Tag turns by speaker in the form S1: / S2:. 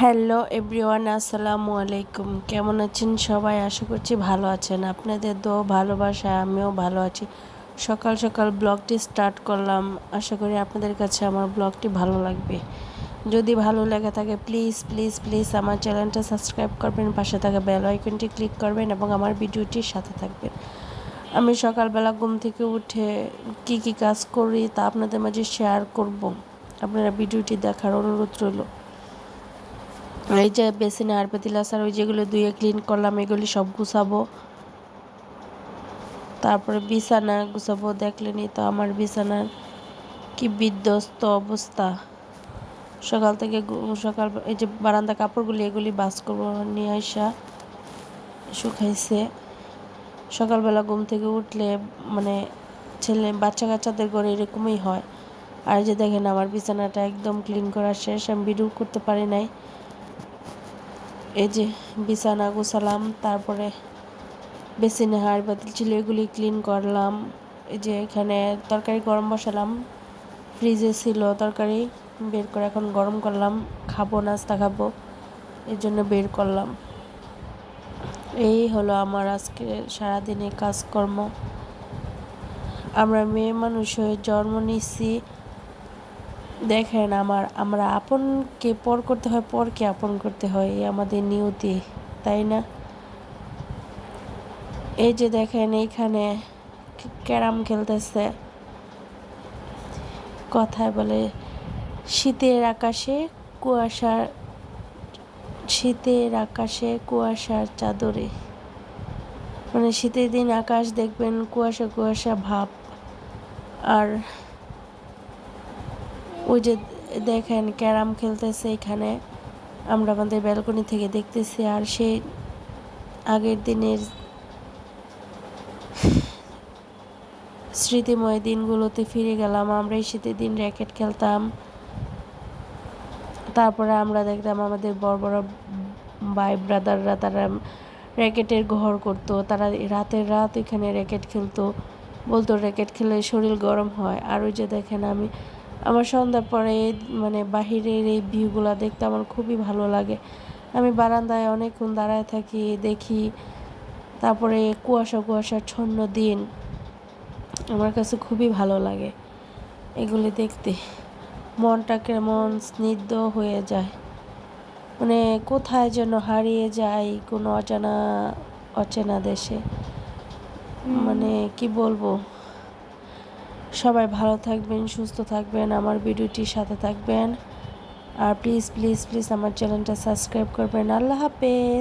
S1: Hello everyone, আসসালামু আলাইকুম। কেমন আছেন সবাই? আশা করছি ভালো আছেন। আপনাদের দোয়া ভালোবাসায় আমিও ভালো আছি। সকাল সকাল ব্লগটি স্টার্ট করলাম। আশা করি আপনাদের কাছে আমার ব্লগটি ভালো লাগবে। যদি ভালো লেগে থাকে প্লিজ প্লিজ প্লিজ আমার চ্যানেলটা সাবস্ক্রাইব করবেন, পাশে থাকা বেল আইকনটি ক্লিক করবেন এবং আমার ভিডিওটির সাথে থাকবেন। আমি সকালবেলা ঘুম থেকে উঠে কি কাজ করি তা আপনাদের মাঝে শেয়ার করব। আপনারা ভিডিওটি দেখার অনুরোধ রইল। এই যে বেসিনে আর পাতিলা আর ওই যেগুলো ধুয়ে ক্লিন করলাম এগুলি সব গুছাবো, তারপরে বিছানা গুছাবো। দেখলেনই তো আমার বিছানার কি বিধ্বস্ত অবস্থা। সকাল থেকে সকাল এই যে বারান্দা কাপড়গুলি এগুলি বাস করবো, নিয়ে আসা শুকাইছে। সকালবেলা ঘুম থেকে উঠলে মানে ছেলে বাচ্চা কাচ্চাদের ঘরে এরকমই হয়। আর যে দেখেন আমার বিছানাটা একদম ক্লিন করা শেষ, আমি ভিডিও করতে পারি নাই। এই যে বিছানা গুছালাম, তারপরে বেসিনে হাড় বাতিল ছিল এগুলি ক্লিন করলাম। এই যে এখানে তরকারি গরম বসালাম, ফ্রিজে ছিল তরকারি, বের করে এখন গরম করলাম, খাবো, নাস্তা খাবো, এই জন্য বের করলাম। এই হলো আমার আজকে সারাদিনের কাজকর্ম। আমরা মেয়ে মানুষ হয়ে জন্ম নিচ্ছি, দেখেন আমরা আপনকে পর করতে হয়, পরকে আপন করতে হয়, এই আমাদের নিয়তি, তাই না? এই যে দেখেন এইখানে ক্যারাম খেলতেছে। কথায় বলে শীতের আকাশে কুয়াশার চাদরে, মানে শীতের দিন আকাশ দেখবেন কুয়াশা কুয়াশা ভাব। আর ওই যে দেখেন ক্যারাম খেলতেছে এখানে, আমরা আমাদের ব্যালকনি থেকে দেখতেছি। আর সেই আগের দিনের স্মৃতিময় দিনগুলোতে ফিরে গেলাম। আমরা এই শীতের দিন র্যাকেট খেলতাম, তারপরে আমরা দেখতাম আমাদের বড় বড় ভাই ব্রাদাররা তারা র্যাকেটের ঘর করতো, তারা রাতের রাত এখানে র্যাকেট খেলতো, বলতো র্যাকেট খেলে শরীর গরম হয়। আর ওই যে দেখেন আমার সন্ধ্যার পরে মানে বাহিরের এই ভিউগুলো দেখতে আমার খুবই ভালো লাগে। আমি বারান্দায় অনেকক্ষণ দাঁড়ায় থাকি, দেখি। তারপরে কুয়াশাচ্ছন্ন দিন, আমার কাছে খুবই ভালো লাগে এগুলি দেখতে। মনটা কেমন স্নিগ্ধ হয়ে যায়, মানে কোথায় যেন হারিয়ে যায় কোনো অচেনা দেশে। মানে কি বলবো। সবাই ভালো থাকবেন, সুস্থ থাকবেন, আমার ভিডিওটির সাথে থাকবেন। আর প্লিজ প্লিজ প্লিজ আমার চ্যানেলটা সাবস্ক্রাইব করবেন। আল্লাহ হাফেজ।